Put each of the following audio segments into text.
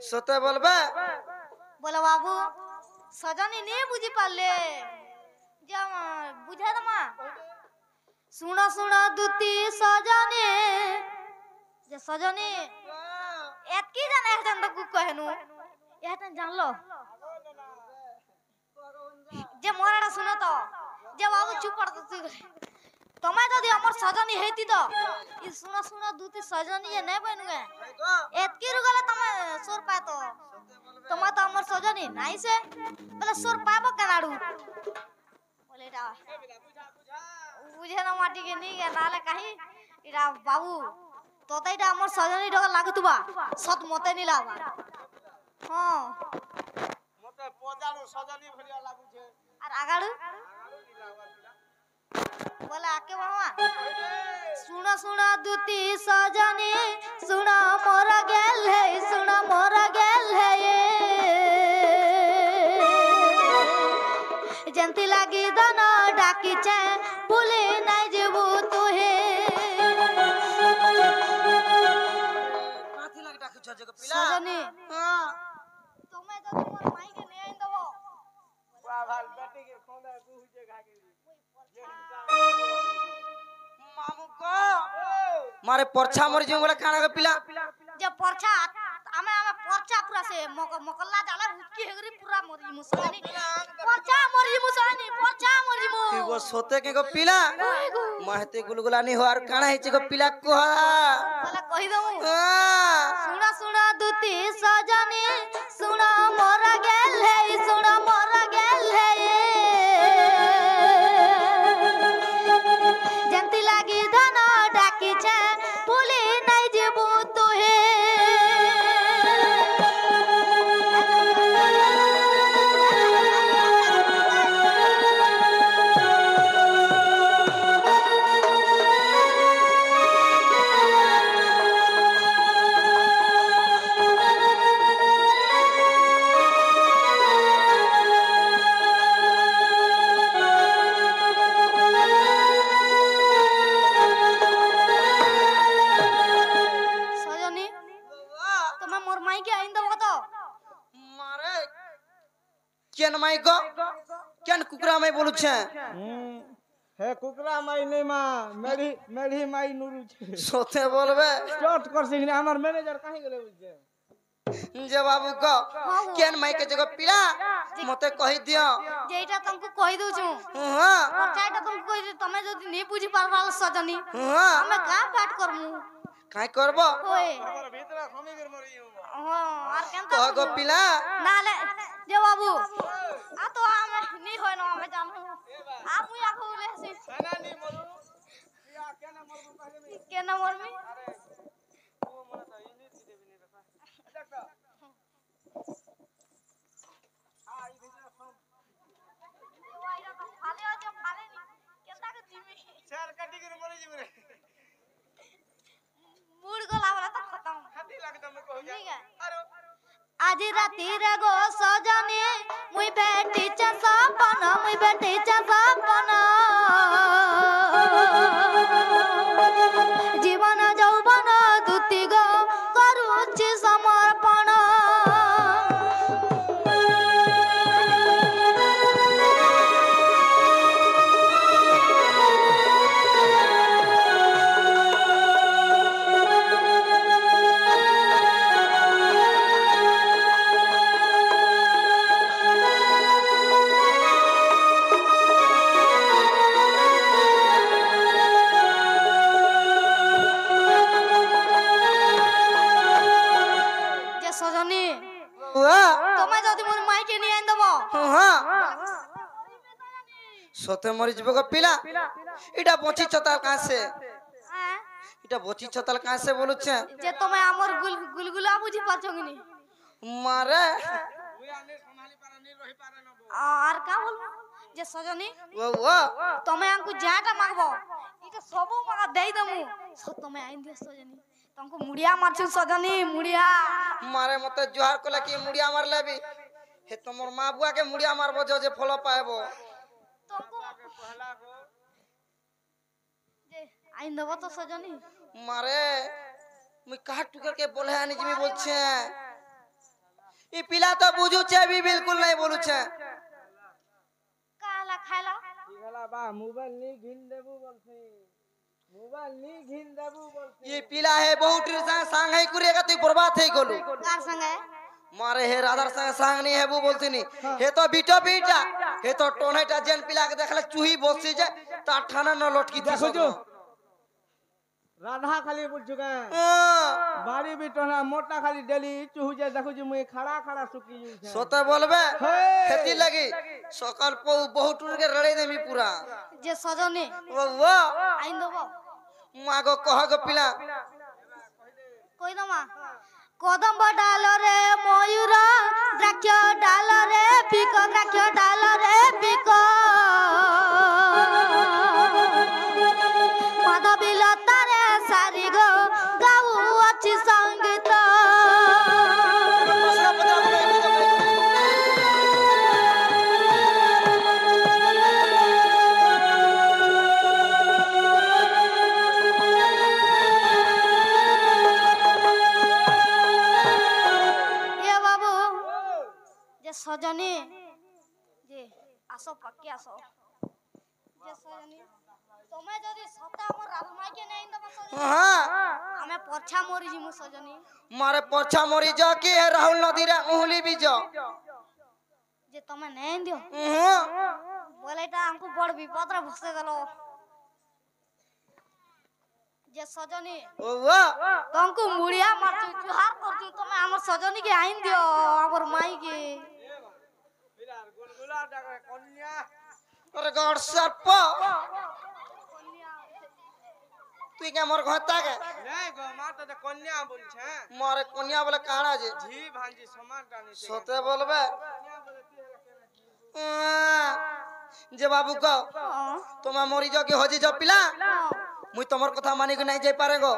সতে বলবে বলো বাবু সজনী নিয়ে বুঝি পারলে যে বুঝা দমা শুণ শুণ দুতি সজনী যে সজনী এতকি জানে হেতন তো কুক কহেনু এহেতন জানলো যে মোরাটা শুনো তো যে বাবু চুপ কর তুই তুমি যদি আমার সজনী হেতি তো ই শুনো শুনো দুতি সজনী যে নাই বনুগে এতকি রুগলে তুমি সুর পায় তো তোমার তো আমার সজনী নাইছে বলে সুর পাবো কেনাড়ু বলে এটা বুঝে না মাটিকে নিয়ে গে নালে কাহি এটা বাবু তোতাইটা আমার সজনী ডগা লাগুতুবা সত মতে নিলা হ্যাঁ মতে পজারু সজনী ভলিয়া লাগুছে আর আগাড়ু বলে আকে বাবা শুনো শুনো দুতি সজনী শুনো মোর গেল হে শুনো মোর গেল হে জেন্তি লাগি দান ডাকিছে ভুলে নাই যাবো তোহে কাথি লাগি ডাকুছ যে পিলা সজনী হ্যাঁ তুমি যদি মোর মাইকে নিয়ে আইন দেবো ওয়া ভাল বেটি के खोंदा गुहुजे घागे মামু কো মারে পরছা মরি যে বলে কানা গো পিলা যে পরছা আমি পরছা পুরা সে মকল্লা জালা উঠকি হেগরি পুরা মরি মুসানি পরছা মরি মুসানি পরছা মরি মু কি গো সতে কে গো পিলা মাহতে গুলগুলানি হওয়ার কানা হেছে গো পিলা কো বলে কই দমু শুনা শুনা দুতি সজনী শুনা মোরা গেল হে শুনা মোরা গেল হে জেন্তি লাগি ধন ডাকিছে ভুলি নাই যাবো তোহে সজনী তুমি মোর মাইকে আইন দেবো তো মারে কেন মাই গো কেন কুকুরা মাই বলুছে हे कुकरा माई नहीं मां मेरी माई नुरु छे সতে বলবে चोट कर सिंह हमर मैनेजर काहे गेले बुझे যে বাবু গো কেন মাই কে যে গো পিলা মতে কহি দিও যে এটা তোমাকে কই দউছু হ্যাঁ পরছাটা তোমাকে কই দে তুমি যদি নি বুঝি পারবাল সজনী হ্যাঁ আমি কা পাঠ করমু কাই করব ওই हमर भीतर खमी कर मरी আর কেন কহ গো পিলা নালে যে বাবু আ তো আমি নি হয় না আমি জানো আ মুই আখো লেছি खाना नहीं मरु या केना मरु काहे में কেন মরমি अरे वो मन त इनी थी देबी नहीं रखा देख हां ई भीतर खम ওইরা তো ফালে আছে ফালে নি কেনটা কে দিমি चार कटी कर मरी जी रे মুড় গলা বলা তো খতম हाथी लगता मैं कहू जा ठीक है अरे আজি রাতি রে গো সজনী মুই বেটি চাসাপন মুই বেটি চাসাপন জীবন যৌবন দুতি গো করুছি সমর্পণ যে সজনী তুমি যদি মোর মাইকে নিয়ে আইন দেবো হ্যাঁ সতে মরি যাব গো পিলা এটা বচিছ তার কাছে হ্যাঁ? এটা বচিছ তার কাছে বলুছে যে তুমি আমার গুলগুলা বুঝি পারছো কি নি মারে मुई आने संभाली पारा नहीं रही पारा न আর কা বলবো যে সজনী ও তুমি আমাকে যাটা মাগবো এটা সবু মাগা দেই দমু তুমি আইন দিও সজনী तुमको मुड़िया मारछु सजनी मुड़िया मारे मते जोहार कोला की मुड़िया मार लेबी हे तमोर मां बुआ के मुड़िया मारबो जे फल पाएबो तुमको पहला को जे आइन देबो तो सजनी मारे मुई काट टुकर के बोले आनी जिमी बोलछे पिला तो बुझू छे भी बिल्कुल नहीं बोलू छे काला खाइला इगला बा मोबाइल नी घिन देबू बोलछी मोबाइल नी घिन देबू बोलछी ये पिला है बहुत सांग है कुरेगा तू बर्बाद है गोलू कार संगे मारे हे राधार सांग नहीं है वो बोलती नहीं हे तो बीटो बीटा हे तो टोनेटा जेन पिला के देखला चूही बसि जे ता ठाना न लटकी थी देखो जो राधा खाली बुझुगा बाड़ी भी टोना मोटा खाली डेली चुहु जे देखो जो मुई खड़ा खड़ा सुकी जू छे सोते बोलबे हे। खेती लगी सकाल पो बहुत टूर के रड़े देमी पूरा जे सजनी वो आइन दबो मागो कह गो पिला কই দমা কদম্ব ডাল রে ময়ূর দ্রাক্ষ ডাল রে পিক দ্রাক্ষ ডাল রে পিক মাধবী লতা রে সারি গো গাউ ଅଛି সঙ্গীত সজনী যে আসো পাকি আসো যে সজনী তুমি যদি সতা আমার রাধমাইকে নেই দব সজনী हां আমি পরছা মরি জিমু সজনী मारे पोछा मोरी जा के है राहुल नदी रे उहली भी जा যে তুমি নেই দিও हां বলে এটা আমকু বড় বিপদরে ফসে গেল যে সজনী ओ वो তঙ্কু মুড়িয়া মারছু জুহার করছু তুমি আমার সজনীকে আইন দিও আমার মাইকে बिरार गुलगुला डाके कन्या अरे गॉड सर्प तू क्या मोर घता के नहीं गो मार तो कन्या बोल छे मारे कोनिया बोले काना जे जी भांजी समान डानी छे सोते बोलबे कन्या बोले ती केना जे बाबू को तुम मोरी जो के होजी जो पिला मुई तमर कथा मानी के नहीं जाय पारे गो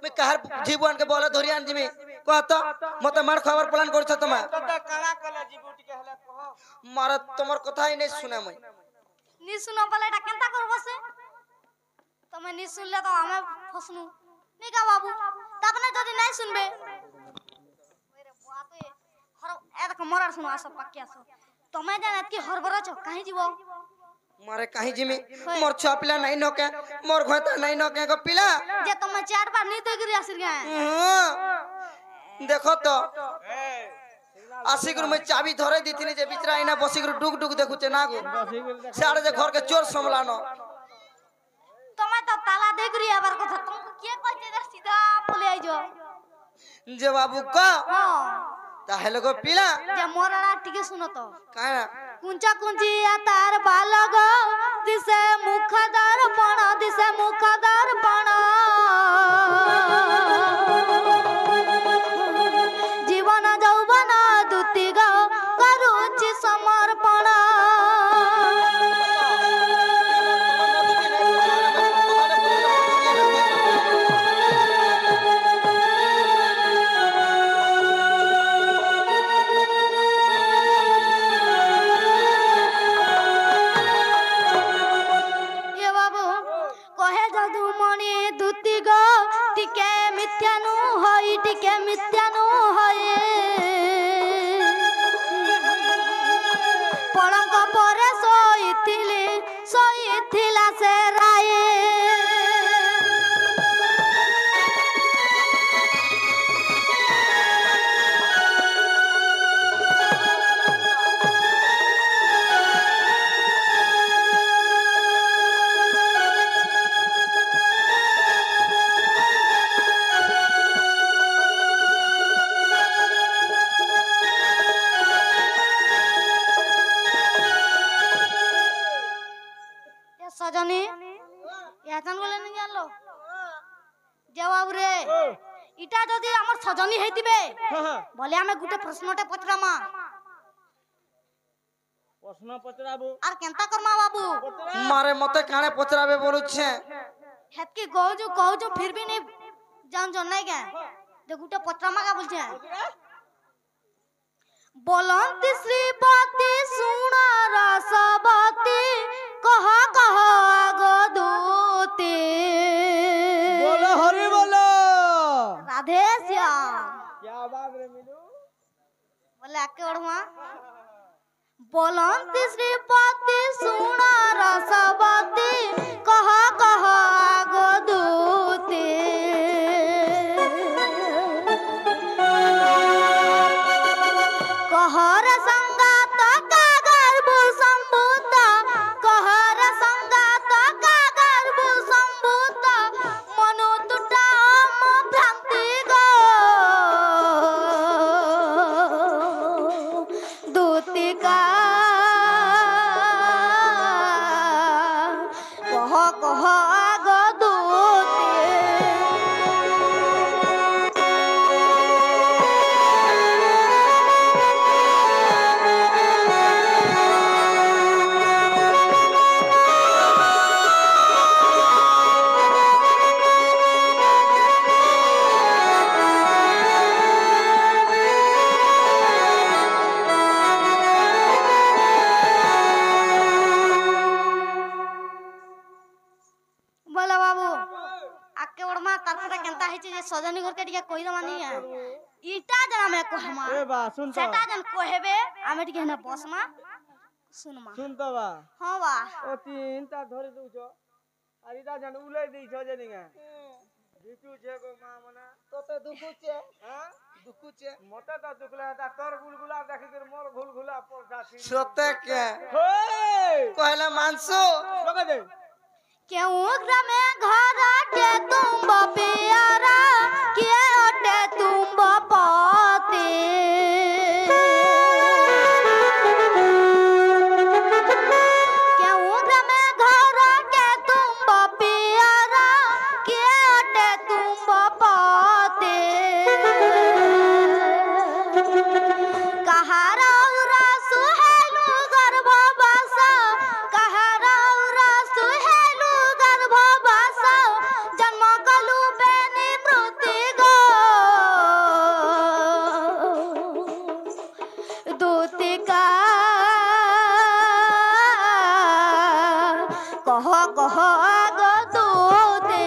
मैं कहर जीवन के बोले धरियान जिमी कहत मते मार खबर प्लान करछ तमा तो काला काला जीबूटी के हले कह मारे तमर कथा ही नहीं सुने मैं নি শুনো বলে এটা কেনতা করব সে তুমি নি শুনলে তো আমি ফসনু নিকা বাবু তাপনে যদি নাই শুনবে ওরে বুয়া তো হর এত মরার শুনো আসো পাকি আসো তুমি জান এত কি হরবর আছো কাহি জীব मारे कहीं जिमी मोर छुआ पिला नहीं नोके मोर घोता नहीं नोके को पिला যে তুমি চার বার নি তো গিরি আসির গে देखो तो ए आशिकुर में चाबी धरे दीथिनी जे बिचरा इना बसिकुर डुग डुग देखुचे ना गो बसी गेल साड़े जे घर के चोर संभलानो তুমি তো তালা দে গিরি আবার কথা তুমি কে কইতে যে সিধা বলে আইজো जे बाबू को হ্যাঁ ताहेले को पिला যে মরাড়া টিকে শুনো তো काना কুঞ্চা কুঞ্চিয়া তার বালগ দিশে মুখ দর্পণ দিশে মুখ দর্পণ জীবন যৌবন দুতি গ করুচি সমর্পণ এ বাবু কহে যদুমণি দুতি গ টিকে মিথ্যানু হই টিকে মিথ্যানু হয়ে পড়ঙ্গ পরে শোইথিলা সে রায়ে সজনী ইয়াতান বলে নি জানলো জবাব রে ইটা যদি আমার সজনী হইতিবে বলে আমি গুটে প্রশ্নটা পচরামা प्रश्न पचराबू আর কেনতা করমা বাবু मारे मते काने पचराबे बोलुछे হেতকি কহুজু ফির भी नहीं जान जन নাই কে যে গুটে পচরামা কা বলছে বলন্তি শ্রীবতী শুণ রসবতী কহ কহ আগদূতি बोलो हरि बोलो রাধে শ্যাম क्या बात रे मिलू বলে लाके ओढ़वा बोलंती श्रीपति सुना रसवती कहा कहा गो दूती कहर संगात कागर भूसंभूत कहर संगात कागर भूसंभूत मनु तुटा भ्रांति गो दूतिका कह गो दूती बोला बाबू आके ओरमा तारपटा केनता हिचे जे सजनी घर के टिके कहि दमानी इटा जना में कहमा ए बा सुन तो सेटा जन कहबे आमे टिके ना बसमा सुनमा सुन तो बा हां बा ओ तीन ता धरि दउ छ आरिदा जन उलै दै छ जे निगा बिटू छे गो मां मना তোতে দুকুছে हां দুকুছে मोटे ता दुखला ता तोर गुलगुला देखि कर मोर गुलगुला पोसा छी সতে কে होय কইলা মানসু लगा दे क्यों ग्रामे घर के तुम प्यारा के ओटे तुम पाते क्यों ग्रामे घर के तुम प्यारा के ओटे तुम पाते कहारा उरा सुहेलु गर्भवास कहारा उरा सुहेलु गर्भवास जन्म कलु बेनी मृति गो दूतिका कह कह गो दूती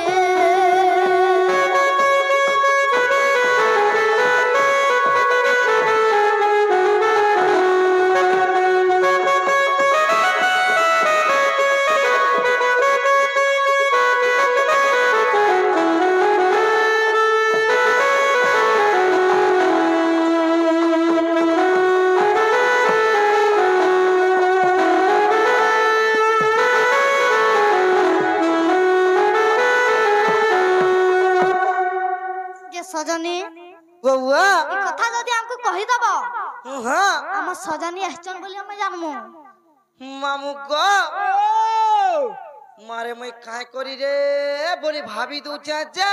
जे सजनी বউয়া ई कथा जदि हमको कहि दबो হ্যাঁ हम सजनी एहचन बोली हम जानमु মামু গো ओ মারে মই কাই করি রে বলি ভাবি দুছে যে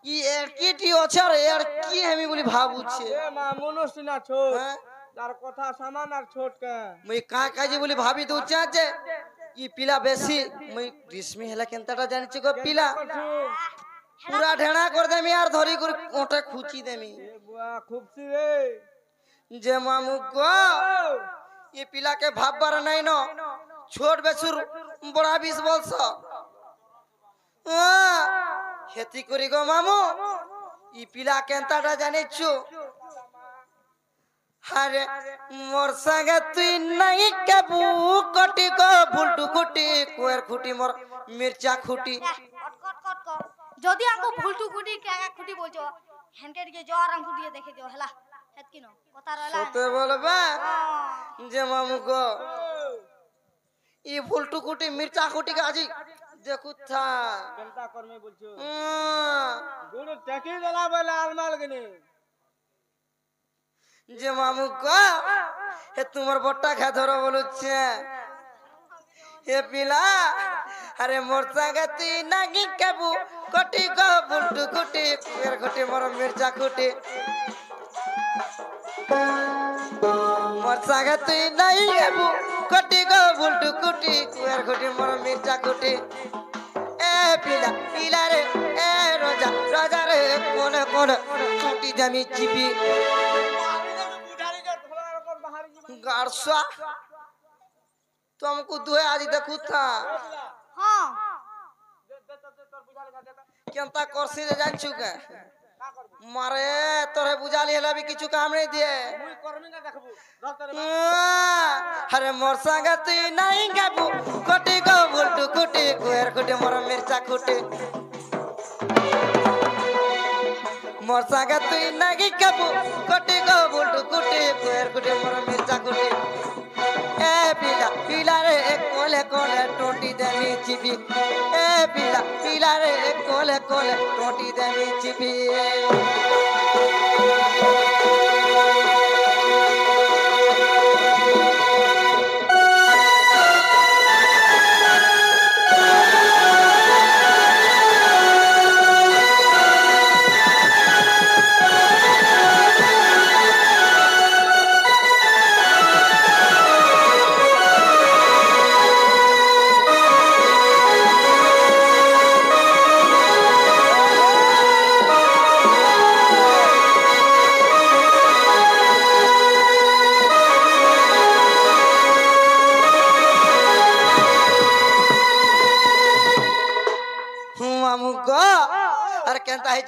ই এর কিটি আছে আর এর কি আমি বলি ভাবুছে ए मां मनोसिना छोट হ্যাঁ तार कथा सामान आर छोट के মই কাই কাজি বলি ভাবি দুছে যে ই পিলা বেশি মই গ্রীষ্মে হেলা কেনতাটা জানিছি গো পিলা পুরা ঢেড়া করে দেমি আর ধরি করে কোটে খুচি দেমি ए बुआ खूबसी रे যে মামু গো ই পিলাকে ভাববার নাই ন ছোট বেসুর বড়া 20 বলছ হেতি করি গো মামু ই পিলা কেনতাটা জানিছু আরে মোর সঙ্গে তুই নাই কেবু কটি গো ভুলটু কুটি কুয়ের খুটি মোর মির্চা খুটি कट कट कट कट जदि हमको भुलटू गुडी क्या खुटी बोलछो हेनके के जोर हमको दिए देखे दियो हला हेतकी न कथा रहला সতে বলবে যে মামু গো ই ভুলটু কুটি মির্চা খুটি আজি দেখুথা केनता करमे बोलछो উম, गुड़ टकी देला बेला आलमाल गने যে মামু গো হে তোমার বট্টা খা ধরো বলুছে হে পিলা আরে মোর সঙ্গে তুই নাকি কেবু কটি গো ভুলটু কুটি কুয়ের খুটি মোর মির্চা খুটি মোর সঙ্গে তুই নাই কেবু কটি গো ভুলটু কুটি কুয়ের খুটি মোর মির্চা খুটি এ পিলা পিলা রে এ রোজা রোজা রে কোনে কোনে ছুটি জামি চিপি बुढ़ारी के थोड़ा रकम बाहर जी गारसा तुमको दुहे आज देखू था हां दे तोर बुझारी का देता केनता करसी रे जान चुके মারে তোরে বুঝালি হলে भी কিছু কাম नहीं दिए মুই করমি না দেখবো রক্তরে अरे मोर संग तू नहीं गाबू कोटी को बुलटू कुटी कुएर कुटी मोर मिर्चा कुटी मोर संग तू नहीं गाबू कोटी को बुलटू कुटी कुएर कुटी मोर मिर्चा कुटी ए पीला पीला रे कोले कोले टोटी देमी चिपी ए पीला पीला रे कोले कोले टोटी देमी चिपी है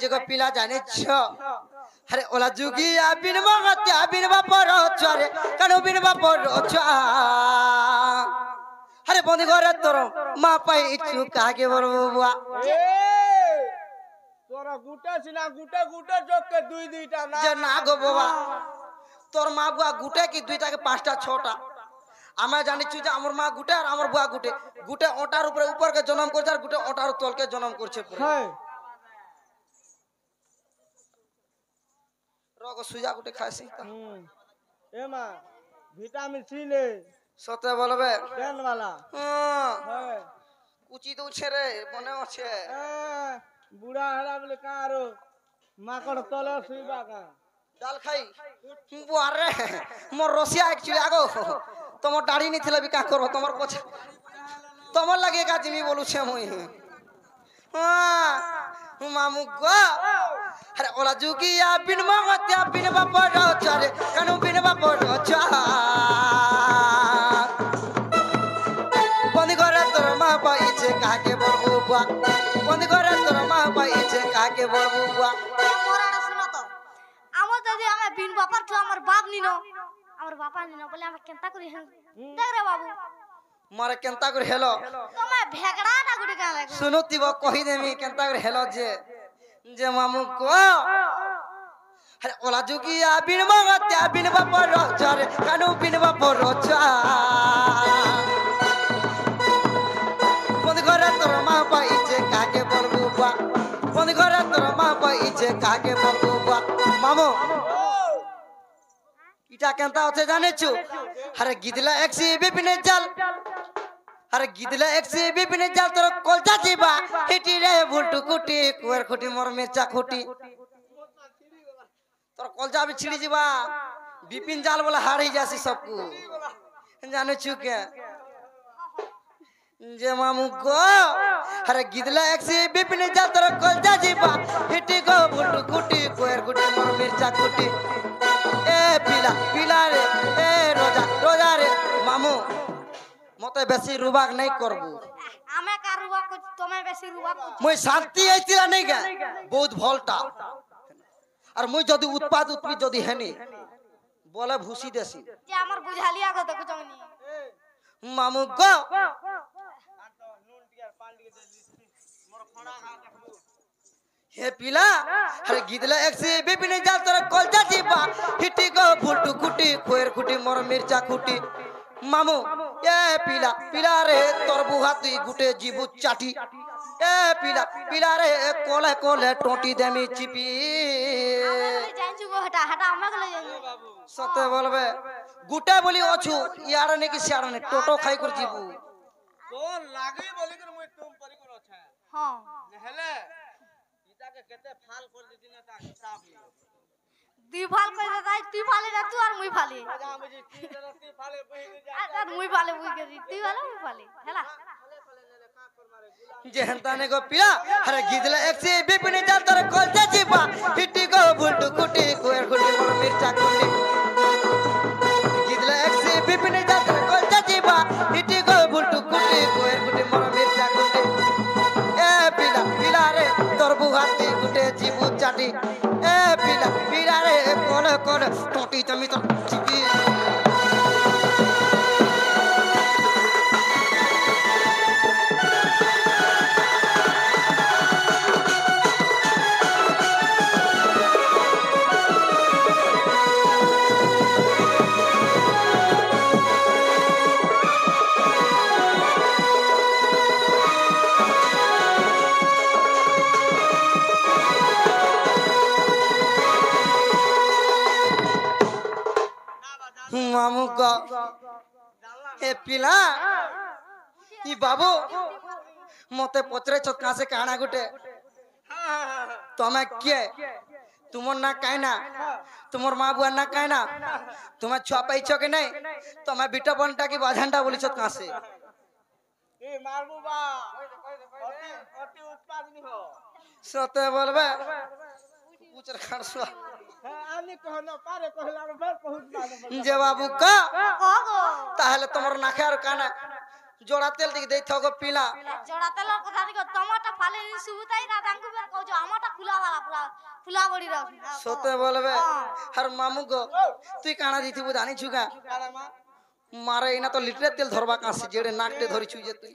जगह पिला जाने छो अरे ओला जुगी बिन मगत बिन बापर छरे कानो बिन बापर छ अरे बंदी घर तोर मा पाई इछु कागे बरबो बुआ तोरा गुटे सिना गुटे गुटे जोक के दुई दुईटा ना जे ना गो बाबा तोर मा बुआ गुटे की दुईटा के पांचटा छोटा आमे जानि छु जे हमर मा गुटे और हमर बुआ गुटे गुटे ओटार ऊपर के जन्म करछ और गुटे ओटार तोल के जन्म करछ है रोग सुजा गुटे खासी एमा विटामिन सी ले सते बोलबे पेन वाला है कुची तो छे रे बने আছে बुढ़ा हरा बोले कारो माकड़ तले सुईबा का डाल खाई बुआरे मोर रसिया एक्चुअली आगो तमर दाढ़ी नहीं थिला बि का करबो तमर पछ तमर लागे का जिमी बोलु छे मुई मामू गो अरे ओला जुगिया बिन मगत्या बिन बापर चरे कानु बिन बापर छ बंदी करे तोर मा पाई छे काके बरबु बुआ बंदी करे तोर मा पाई छे काके बरबु बुआ मोराडा सुनो तो आमो दादी हमें बिन बापर छ हमर बाप निनो हमर बापा निनो बोले हम केनता करी हम देख रे बाबू मारे केनता कर हेलो तमे भेगड़ा ना गुडी का लागे सुनो तिबो कहि देमी केनता कर हेलो जे मामू को अरे ओला जुगिया बिन मगत्या बिन बापर चरे कानु बिन बापर छ बंदी करे तोर मा पाई छे काके बरबु बुआ बंदी करे तोर मा पाई छे काके बरबु बुआ मामू इटा केनता होते जाने छु अरे गिदला एक्सी बिपिने जाल अरे गिदला एक्सी बिपिने जाल तोर कोलजा जीबा हिटी रे बुलटू कुटी कुएर कुटी मोर मिर्चा कुटी तोर कोलजा भी छिड़ी जीबा बिपिन जाल बोला हारी जासी सबको जाने छु के जे मामू गो अरे गिदला एक्सी बिपिने जाल तोर कोलजा जीबा हिटी गो बुलटू कुटी कुएर कुटी मोर मिर्चा कुटी ए पिला पिला रे ए रोजा रोजा रे मामू मते बेसी रुबाक नहीं करबू आमे का रुवा को तमे बेसी रुवा को मुई शांति आइतिला नहीं गे बहुत भलटा और मुई जदी उत्पाद उत्पी जदी हेनी बोले भूसी देसी जे हमर बुझालिया को देखु चंगनी मामू गो हे पिला अरे गिदला एक से बिपिने जाल तोर कोलजा जीबा हिटी गो फुलटू कुटी खोएर कुटी मोर मिर्चा कुटी मामू ए पिला पिला रे तोर बुहा तुई गुटे जीबू चाटी ए पिला पिला रे कोले कोले टोटी देमी चिपी जाइछु गो हटा हटा हम के ले जाइछु सते बोलबे गुटे बोली अछु यार ने कि सियार ने टोटो खाई कर जीबू तो लागी बोली कर मुई तुम परी कर छ हां नहले इता के केते फाल कर देती ना ता हिसाब लियो दी फाल कर देता ती फाले ना तू और मुई फाले जा मुझे ती ती फाले बही जा आ मुई फाले मुई के ती वाला मुई फाले हैला जे हंताने को पिला अरे गिदला एक से बिपिने जाल तोर कोलजा जीबा हिटी गो बुलटू कुटी कोएर कुटी मोर मिर्चा कुटी गिदला एक से बिपिने जाल तोर कोलजा जीबा हिटी गो बुलटू कुटी कोएर कुटी मोर मिर्चा कुटी ए पिला पिला रे तोर बुहाती गुटे जीबू चाटी গড টটি তুমি তো চিপি मामू का ए पिला ई बाबू मते पचरे छ कहां से काना गुटे तमे के तुमर ना कायना तुमर मां बुआ ना कायना तुमे छुआ पाइछ के नहीं तमे बिटा बनटा की बाझंडा बोली छ कहां से ए मारबू बा अति अति उत्पादनी हो सते बोलबे पूछर खड़सुआ आनी कहनो पारे कहला बस पहुंच ना जे बाबू का ओगो ताहले तुमर नाखे और काना जोड़ा तेल दिख देई थगो पीला जोड़ा तेल কথা দিগো টমাটো ফালে নি সুবুতাই না দাঙ্গু বের কও যে আমাটা খুলা वाला पूरा खुला बड़ी रह सते बोलबे हर मामू गो तुई काना दिथि बुधानी छुगा मारे इना तो लिटरे तेल धरबा कासे जेड़े नाकटे धरि छु जे तुई